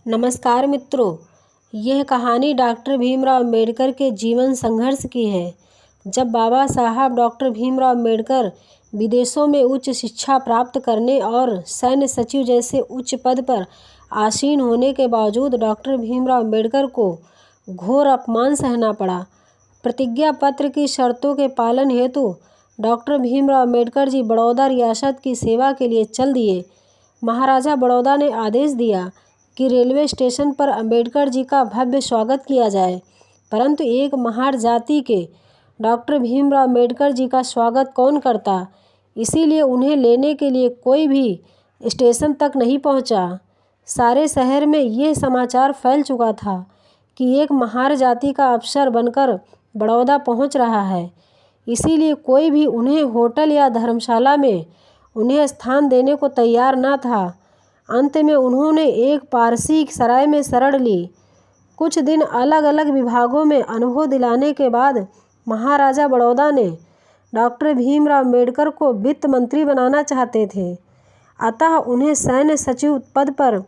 नमस्कार मित्रों, यह कहानी डॉक्टर भीमराव अम्बेडकर के जीवन संघर्ष की है। जब बाबा साहब डॉक्टर भीमराव अम्बेडकर विदेशों में उच्च शिक्षा प्राप्त करने और सैन्य सचिव जैसे उच्च पद पर आसीन होने के बावजूद डॉक्टर भीमराव अम्बेडकर को घोर अपमान सहना पड़ा। प्रतिज्ञा पत्र की शर्तों के पालन हेतु डॉक्टर भीमराव अम्बेडकर जी बड़ौदा रियासत की सेवा के लिए चल दिए। महाराजा बड़ौदा ने आदेश दिया कि रेलवे स्टेशन पर अम्बेडकर जी का भव्य स्वागत किया जाए, परंतु एक महार जाति के डॉक्टर भीमराव अम्बेडकर जी का स्वागत कौन करता, इसीलिए उन्हें लेने के लिए कोई भी स्टेशन तक नहीं पहुंचा। सारे शहर में यह समाचार फैल चुका था कि एक महार जाति का अफसर बनकर बड़ौदा पहुंच रहा है, इसीलिए कोई भी उन्हें होटल या धर्मशाला में उन्हें स्थान देने को तैयार न था। अंत में उन्होंने एक पारसी सराय में शरण ली। कुछ दिन अलग अलग विभागों में अनुभव दिलाने के बाद महाराजा बड़ौदा ने डॉक्टर भीमराव अम्बेडकर को वित्त मंत्री बनाना चाहते थे, अतः उन्हें सैन्य सचिव पद पर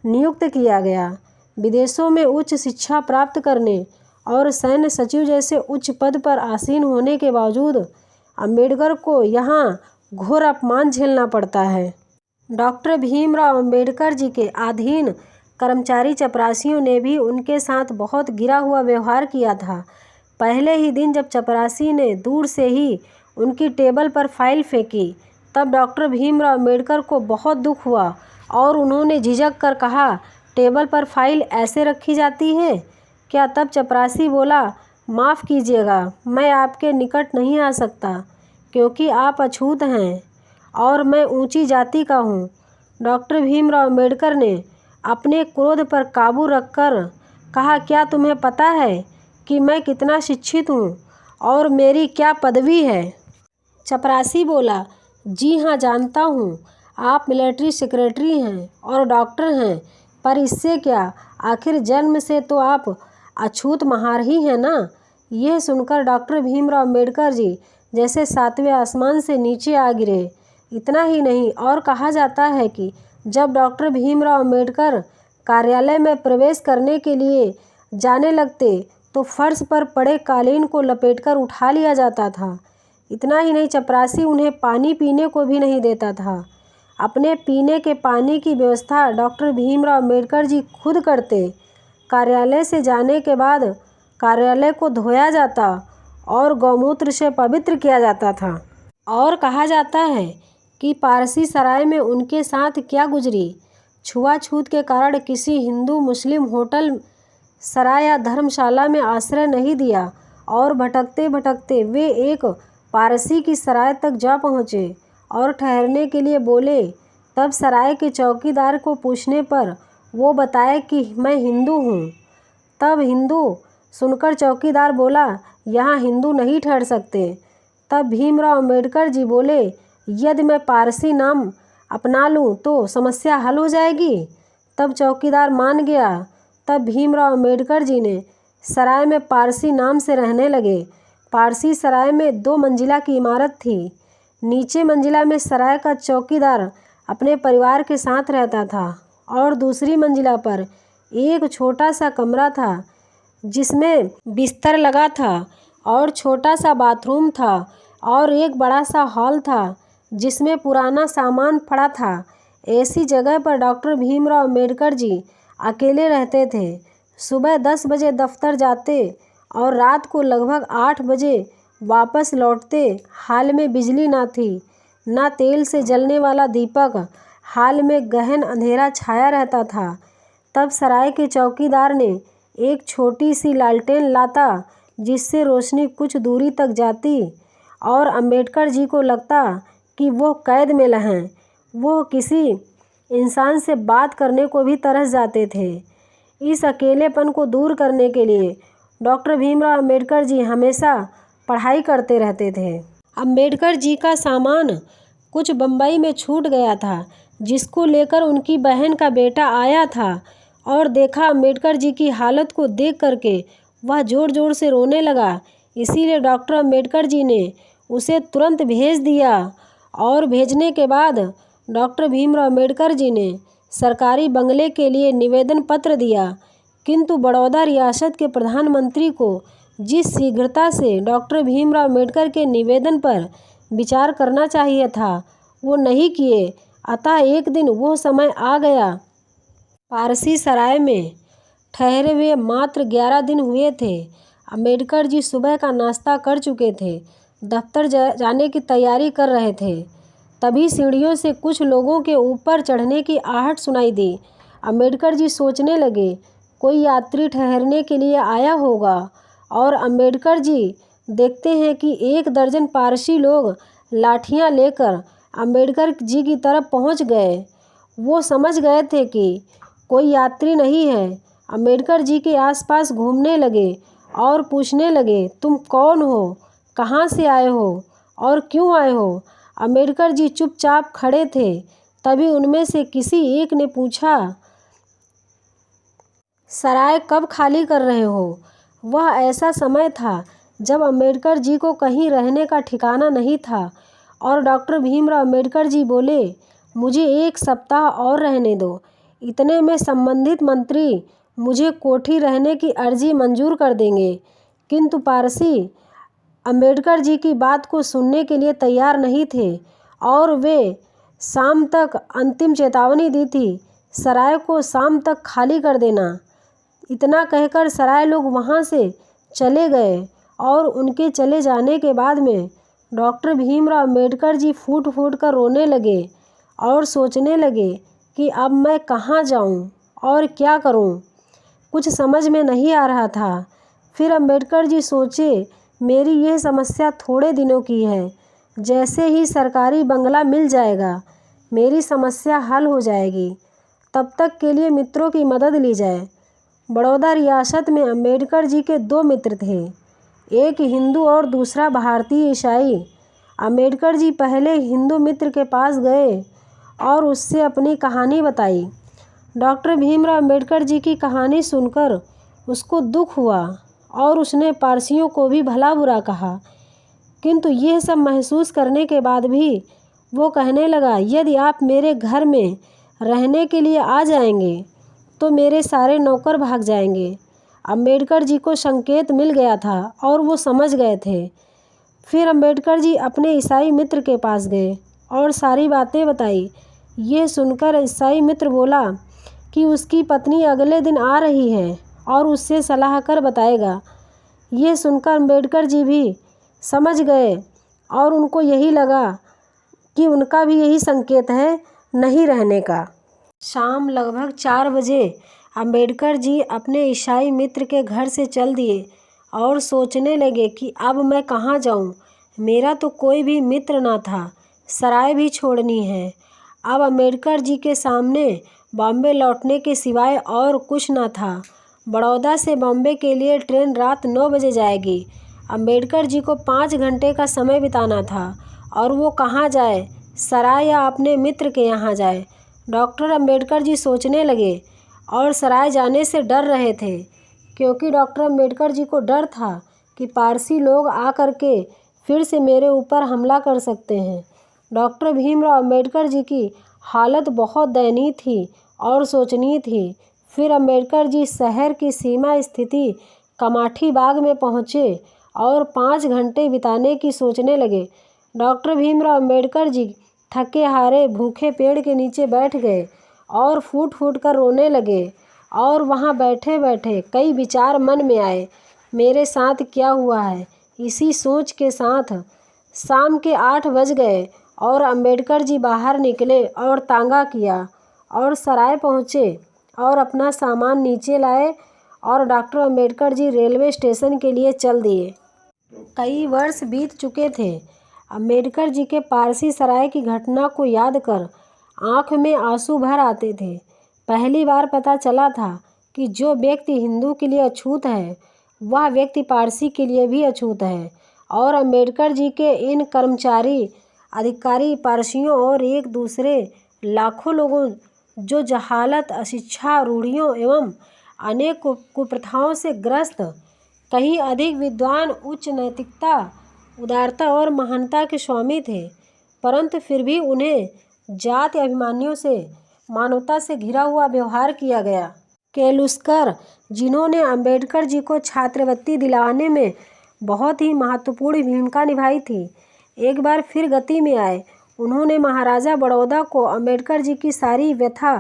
नियुक्त किया गया। विदेशों में उच्च शिक्षा प्राप्त करने और सैन्य सचिव जैसे उच्च पद पर आसीन होने के बावजूद अम्बेडकर को यहाँ घोर अपमान झेलना पड़ता है। डॉक्टर भीमराव अम्बेडकर जी के अधीन कर्मचारी चपरासियों ने भी उनके साथ बहुत गिरा हुआ व्यवहार किया था। पहले ही दिन जब चपरासी ने दूर से ही उनकी टेबल पर फाइल फेंकी, तब डॉक्टर भीमराव अम्बेडकर को बहुत दुख हुआ और उन्होंने झिझक कर कहा, टेबल पर फाइल ऐसे रखी जाती है क्या? तब चपरासी बोला, माफ़ कीजिएगा, मैं आपके निकट नहीं आ सकता क्योंकि आप अछूत हैं और मैं ऊंची जाति का हूँ। डॉक्टर भीमराव अम्बेडकर ने अपने क्रोध पर काबू रखकर कहा, क्या तुम्हें पता है कि मैं कितना शिक्षित हूँ और मेरी क्या पदवी है? चपरासी बोला, जी हाँ, जानता हूँ, आप मिलिट्री सेक्रेटरी हैं और डॉक्टर हैं, पर इससे क्या, आखिर जन्म से तो आप अछूत महार ही हैं ना। यह सुनकर डॉक्टर भीमराव अम्बेडकर जी जैसे सातवें आसमान से नीचे आ गिरे। इतना ही नहीं, और कहा जाता है कि जब डॉक्टर भीमराव अम्बेडकर कार्यालय में प्रवेश करने के लिए जाने लगते तो फर्श पर पड़े कालीन को लपेटकर उठा लिया जाता था। इतना ही नहीं, चपरासी उन्हें पानी पीने को भी नहीं देता था। अपने पीने के पानी की व्यवस्था डॉक्टर भीमराव अम्बेडकर जी खुद करते। कार्यालय से जाने के बाद कार्यालय को धोया जाता और गौमूत्र से पवित्र किया जाता था। और कहा जाता है कि पारसी सराय में उनके साथ क्या गुजरी। छुआछूत के कारण किसी हिंदू मुस्लिम होटल, सराय या धर्मशाला में आश्रय नहीं दिया और भटकते भटकते वे एक पारसी की सराय तक जा पहुँचे और ठहरने के लिए बोले। तब सराय के चौकीदार को पूछने पर वो बताया कि मैं हिंदू हूँ। तब हिंदू सुनकर चौकीदार बोला, यहाँ हिंदू नहीं ठहर सकते। तब भीमराव अम्बेडकर जी बोले, यदि मैं पारसी नाम अपना लूँ तो समस्या हल हो जाएगी। तब चौकीदार मान गया। तब भीमराव अम्बेडकर जी ने सराय में पारसी नाम से रहने लगे। पारसी सराय में 2 मंजिला की इमारत थी। नीचे मंजिला में सराय का चौकीदार अपने परिवार के साथ रहता था और दूसरी मंजिला पर एक छोटा सा कमरा था जिसमें बिस्तर लगा था और छोटा सा बाथरूम था और एक बड़ा सा हॉल था जिसमें पुराना सामान पड़ा था। ऐसी जगह पर डॉक्टर भीमराव अम्बेडकर जी अकेले रहते थे। सुबह 10 बजे दफ्तर जाते और रात को लगभग 8 बजे वापस लौटते। हाल में बिजली ना थी, ना तेल से जलने वाला दीपक। हाल में गहन अंधेरा छाया रहता था। तब सराय के चौकीदार ने एक छोटी सी लालटेन लाता जिससे रोशनी कुछ दूरी तक जाती और अम्बेडकर जी को लगता कि वो कैद में हैं। वो किसी इंसान से बात करने को भी तरस जाते थे। इस अकेलेपन को दूर करने के लिए डॉक्टर भीमराव अम्बेडकर जी हमेशा पढ़ाई करते रहते थे। अम्बेडकर जी का सामान कुछ बम्बई में छूट गया था, जिसको लेकर उनकी बहन का बेटा आया था और देखा अम्बेडकर जी की हालत को देख करके वह ज़ोर ज़ोर से रोने लगा। इसीलिए डॉक्टर अम्बेडकर जी ने उसे तुरंत भेज दिया और भेजने के बाद डॉक्टर भीमराव अम्बेडकर जी ने सरकारी बंगले के लिए निवेदन पत्र दिया, किंतु बड़ौदा रियासत के प्रधानमंत्री को जिस शीघ्रता से डॉक्टर भीमराव अम्बेडकर के निवेदन पर विचार करना चाहिए था वो नहीं किए। अतः एक दिन वो समय आ गया। पारसी सराय में ठहरे हुए मात्र 11 दिन हुए थे। अम्बेडकर जी सुबह का नाश्ता कर चुके थे, दफ्तर जाने की तैयारी कर रहे थे। तभी सीढ़ियों से कुछ लोगों के ऊपर चढ़ने की आहट सुनाई दी। अम्बेडकर जी सोचने लगे कोई यात्री ठहरने के लिए आया होगा, और अम्बेडकर जी देखते हैं कि 1 दर्जन पारसी लोग लाठियां लेकर अम्बेडकर जी की तरफ पहुंच गए। वो समझ गए थे कि कोई यात्री नहीं है। अम्बेडकर जी के आसपास घूमने लगे और पूछने लगे, तुम कौन हो, कहाँ से आए हो और क्यों आए हो? अम्बेडकर जी चुपचाप खड़े थे। तभी उनमें से किसी एक ने पूछा, सराय कब खाली कर रहे हो? वह ऐसा समय था जब अम्बेडकर जी को कहीं रहने का ठिकाना नहीं था, और डॉक्टर भीमराव अम्बेडकर जी बोले, मुझे 1 सप्ताह और रहने दो। इतने में संबंधित मंत्री मुझे कोठी रहने की अर्जी मंजूर कर देंगे। किंतु पारसी अम्बेडकर जी की बात को सुनने के लिए तैयार नहीं थे, और वे शाम तक अंतिम चेतावनी दी थी, सराय को शाम तक खाली कर देना। इतना कहकर सराय लोग वहाँ से चले गए, और उनके चले जाने के बाद में डॉक्टर भीमराव अम्बेडकर जी फूट फूट कर रोने लगे और सोचने लगे कि अब मैं कहाँ जाऊँ और क्या करूँ। कुछ समझ में नहीं आ रहा था। फिर अम्बेडकर जी सोचे, मेरी यह समस्या थोड़े दिनों की है। जैसे ही सरकारी बंगला मिल जाएगा मेरी समस्या हल हो जाएगी। तब तक के लिए मित्रों की मदद ली जाए। बड़ौदा रियासत में अम्बेडकर जी के 2 मित्र थे, एक हिंदू और दूसरा भारतीय ईसाई। अम्बेडकर जी पहले हिंदू मित्र के पास गए और उससे अपनी कहानी बताई। डॉक्टर भीमराव अम्बेडकर जी की कहानी सुनकर उसको दुख हुआ, और उसने पारसियों को भी भला बुरा कहा। किंतु यह सब महसूस करने के बाद भी वो कहने लगा, यदि आप मेरे घर में रहने के लिए आ जाएंगे तो मेरे सारे नौकर भाग जाएंगे। अम्बेडकर जी को संकेत मिल गया था और वो समझ गए थे। फिर अम्बेडकर जी अपने ईसाई मित्र के पास गए और सारी बातें बताई। ये सुनकर ईसाई मित्र बोला कि उसकी पत्नी अगले दिन आ रही है और उससे सलाह कर बताएगा। ये सुनकर अम्बेडकर जी भी समझ गए, और उनको यही लगा कि उनका भी यही संकेत है नहीं रहने का। शाम लगभग 4 बजे अम्बेडकर जी अपने ईसाई मित्र के घर से चल दिए और सोचने लगे कि अब मैं कहाँ जाऊँ। मेरा तो कोई भी मित्र ना था, सराय भी छोड़नी है। अब अम्बेडकर जी के सामने बॉम्बे लौटने के सिवाय और कुछ ना था। बड़ौदा से बॉम्बे के लिए ट्रेन रात 9 बजे जाएगी। अम्बेडकर जी को 5 घंटे का समय बिताना था, और वो कहाँ जाए, सराय या अपने मित्र के यहाँ जाए। डॉक्टर अम्बेडकर जी सोचने लगे और सराय जाने से डर रहे थे, क्योंकि डॉक्टर अम्बेडकर जी को डर था कि पारसी लोग आकर के फिर से मेरे ऊपर हमला कर सकते हैं। डॉक्टर भीमराव अम्बेडकर जी की हालत बहुत दयनीय थी और शोचनीय थी। फिर अम्बेडकर जी शहर की सीमा स्थिति कमाठी बाग में पहुँचे और 5 घंटे बिताने की सोचने लगे। डॉक्टर भीमराव अम्बेडकर जी थके हारे भूखे पेड़ के नीचे बैठ गए और फूट फूट कर रोने लगे, और वहाँ बैठे बैठे कई विचार मन में आए। मेरे साथ क्या हुआ है? इसी सोच के साथ शाम के 8 बज गए और अम्बेडकर जी बाहर निकले और तांगा किया और सराय पहुँचे और अपना सामान नीचे लाए, और doctor Ambedkar ji railway station के लिए चल दिए। कई वर्ष बीत चुके थे। अम्बेडकर जी के पारसी सराय की घटना को याद कर आँख में आंसू भर आते थे। पहली बार पता चला था कि जो व्यक्ति हिंदू के लिए अछूत है वह व्यक्ति पारसी के लिए भी अछूत है, और अम्बेडकर जी के इन कर्मचारी अधिकारी पारसियों और एक दूसरे लाखों लोगों जो जहालत, अशिक्षा, रूढ़ियों एवं अनेक कुप्रथाओं से ग्रस्त, कहीं अधिक विद्वान, उच्च नैतिकता, उदारता और महानता के स्वामी थे, परंतु फिर भी उन्हें जाति अभिमानियों से मानवता से घिरा हुआ व्यवहार किया गया। केलुस्कर, जिन्होंने अंबेडकर जी को छात्रवृत्ति दिलाने में बहुत ही महत्वपूर्ण भूमिका निभाई थी, एक बार फिर गति में आए। उन्होंने महाराजा बड़ौदा को अंबेडकर जी की सारी व्यथा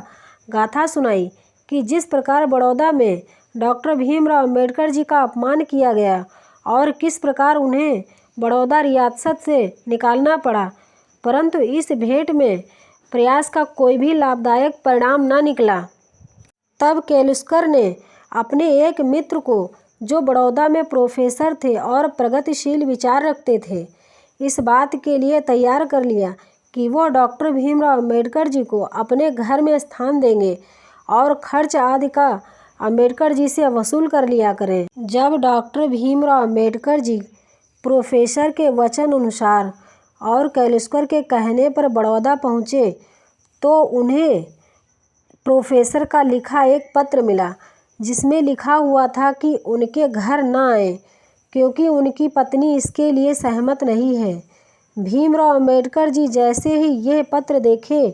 गाथा सुनाई कि जिस प्रकार बड़ौदा में डॉक्टर भीमराव अंबेडकर जी का अपमान किया गया और किस प्रकार उन्हें बड़ौदा रियासत से निकालना पड़ा, परंतु इस भेंट में प्रयास का कोई भी लाभदायक परिणाम न निकला। तब केलुस्कर ने अपने एक मित्र को, जो बड़ौदा में प्रोफेसर थे और प्रगतिशील विचार रखते थे, इस बात के लिए तैयार कर लिया कि वो डॉक्टर भीमराव अंबेडकर जी को अपने घर में स्थान देंगे और खर्च आदि का अंबेडकर जी से वसूल कर लिया करें। जब डॉक्टर भीमराव अंबेडकर जी प्रोफेसर के वचन अनुसार और केलुस्कर के कहने पर बड़ौदा पहुँचे तो उन्हें प्रोफेसर का लिखा एक पत्र मिला, जिसमें लिखा हुआ था कि उनके घर न आए क्योंकि उनकी पत्नी इसके लिए सहमत नहीं है। भीमराव अंबेडकर जी जैसे ही यह पत्र देखे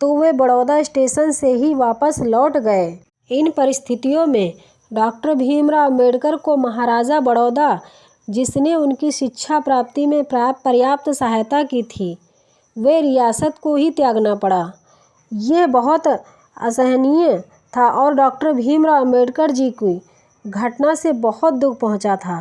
तो वे बड़ौदा स्टेशन से ही वापस लौट गए। इन परिस्थितियों में डॉक्टर भीमराव अंबेडकर को महाराजा बड़ौदा, जिसने उनकी शिक्षा प्राप्ति में पर्याप्त सहायता की थी, वे रियासत को ही त्यागना पड़ा। यह बहुत असहनीय था और डॉक्टर भीमराव अंबेडकर जी की घटना से बहुत दुख पहुंचा था।